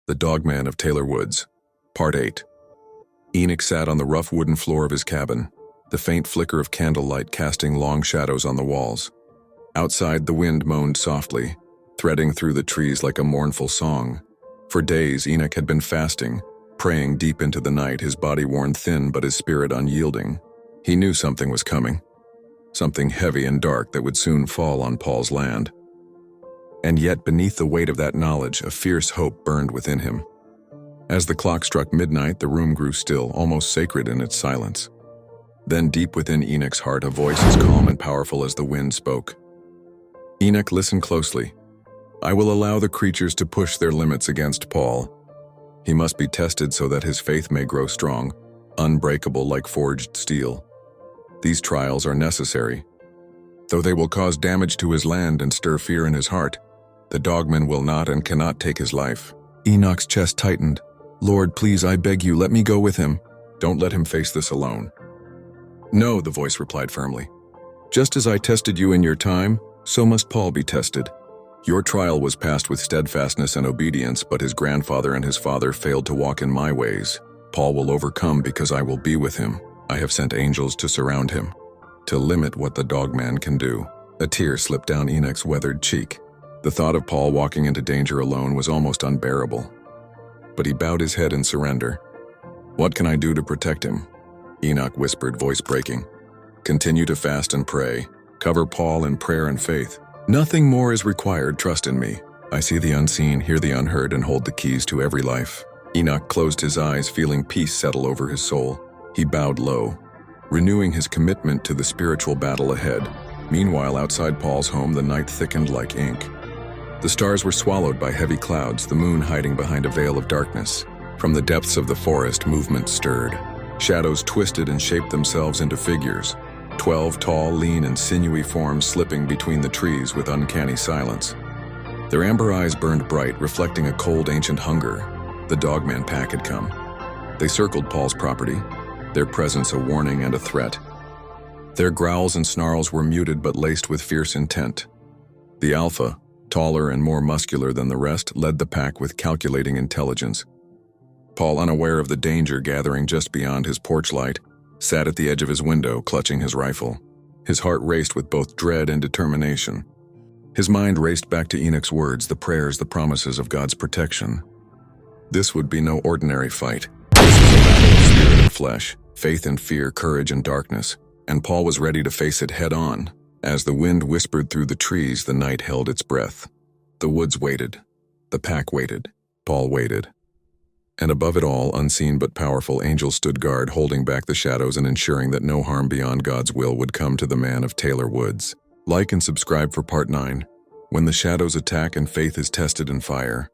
The Dogman of Taylor Woods, Part 8. Enoch sat on the rough wooden floor of his cabin, the faint flicker of candlelight casting long shadows on the walls. Outside, the wind moaned softly, threading through the trees like a mournful song. For days, Enoch had been fasting, praying deep into the night, his body worn thin but his spirit unyielding. He knew something was coming, something heavy and dark that would soon fall on Paul's land. And yet, beneath the weight of that knowledge, a fierce hope burned within him. As the clock struck midnight, the room grew still, almost sacred in its silence. Then deep within Enoch's heart, a voice as calm and powerful as the wind spoke. Enoch, listen closely. I will allow the creatures to push their limits against Paul. He must be tested so that his faith may grow strong, unbreakable like forged steel. These trials are necessary. Though they will cause damage to his land and stir fear in his heart, the Dogman will not and cannot take his life. Enoch's chest tightened. Lord, please, I beg you, let me go with him. Don't let him face this alone. No, the voice replied firmly. Just as I tested you in your time, so must Paul be tested. Your trial was passed with steadfastness and obedience, but his grandfather and his father failed to walk in my ways. Paul will overcome because I will be with him. I have sent angels to surround him, to limit what the Dogman can do. A tear slipped down Enoch's weathered cheek. The thought of Paul walking into danger alone was almost unbearable. But he bowed his head in surrender. What can I do to protect him? Enoch whispered, voice breaking. Continue to fast and pray. Cover Paul in prayer and faith. Nothing more is required, trust in me. I see the unseen, hear the unheard, and hold the keys to every life. Enoch closed his eyes, feeling peace settle over his soul. He bowed low, renewing his commitment to the spiritual battle ahead. Meanwhile, outside Paul's home, the night thickened like ink. The stars were swallowed by heavy clouds, the moon hiding behind a veil of darkness. From the depths of the forest, movement stirred. Shadows twisted and shaped themselves into figures. 12 tall, lean, and sinewy forms slipping between the trees with uncanny silence. Their amber eyes burned bright, reflecting a cold, ancient hunger. The Dogman pack had come. They circled Paul's property, their presence a warning and a threat. Their growls and snarls were muted but laced with fierce intent. The Alpha, taller and more muscular than the rest, led the pack with calculating intelligence. Paul, unaware of the danger gathering just beyond his porch light, sat at the edge of his window, clutching his rifle. His heart raced with both dread and determination. His mind raced back to Enoch's words, the prayers, the promises of God's protection. This would be no ordinary fight. This was a battle of spirit and flesh, faith and fear, courage and darkness, and Paul was ready to face it head-on. As the wind whispered through the trees, the night held its breath. The woods waited. The pack waited. Paul waited. And above it all, unseen but powerful, angels stood guard, holding back the shadows and ensuring that no harm beyond God's will would come to the man of Taylor Woods. Like and subscribe for Part 9, When the Shadows Attack and Faith is Tested in Fire.